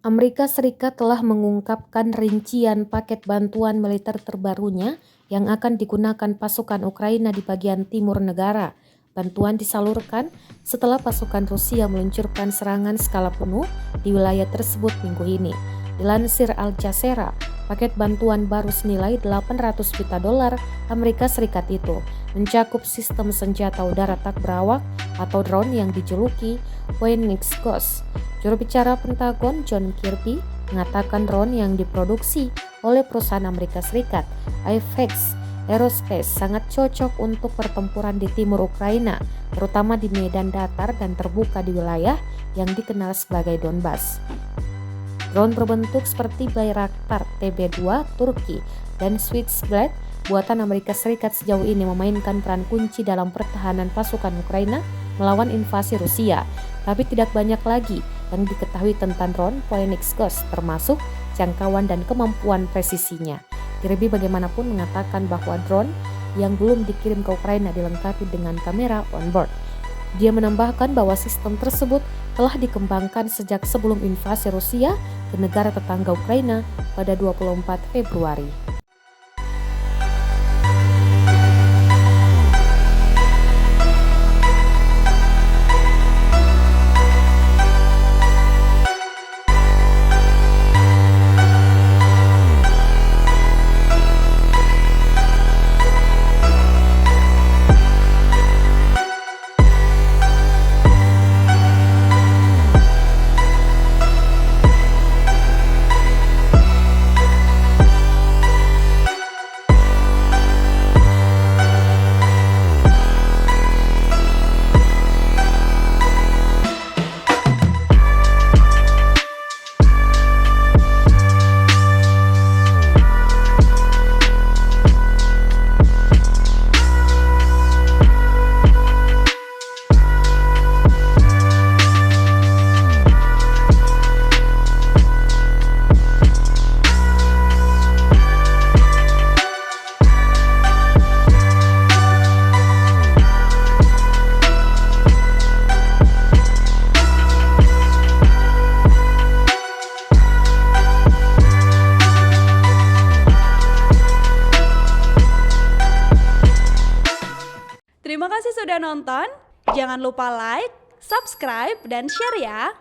Amerika Serikat telah mengungkapkan rincian paket bantuan militer terbarunya yang akan digunakan pasukan Ukraina di bagian timur negara. Bantuan disalurkan setelah pasukan Rusia meluncurkan serangan skala penuh di wilayah tersebut minggu ini. Dilansir Al Jazeera, paket bantuan baru senilai 800 juta dolar Amerika Serikat itu mencakup sistem senjata udara tak berawak atau drone yang dijuluki Phoenix Ghost. Juru bicara Pentagon John Kirby mengatakan drone yang diproduksi oleh perusahaan Amerika Serikat, Apex Aerospace, sangat cocok untuk pertempuran di timur Ukraina, terutama di medan datar dan terbuka di wilayah yang dikenal sebagai Donbas. Drone berbentuk seperti Bayraktar TB2 Turki dan Switchblade buatan Amerika Serikat sejauh ini memainkan peran kunci dalam pertahanan pasukan Ukraina melawan invasi Rusia, tapi tidak banyak lagi yang diketahui tentang drone Phoenix Ghost, termasuk jangkauan dan kemampuan presisinya. Kirby bagaimanapun mengatakan bahwa drone yang belum dikirim ke Ukraina dilengkapi dengan kamera on-board. Dia menambahkan bahwa sistem tersebut telah dikembangkan sejak sebelum invasi Rusia ke negara tetangga Ukraina pada 24 Februari. Terima kasih sudah nonton. Jangan lupa like, subscribe, dan share ya.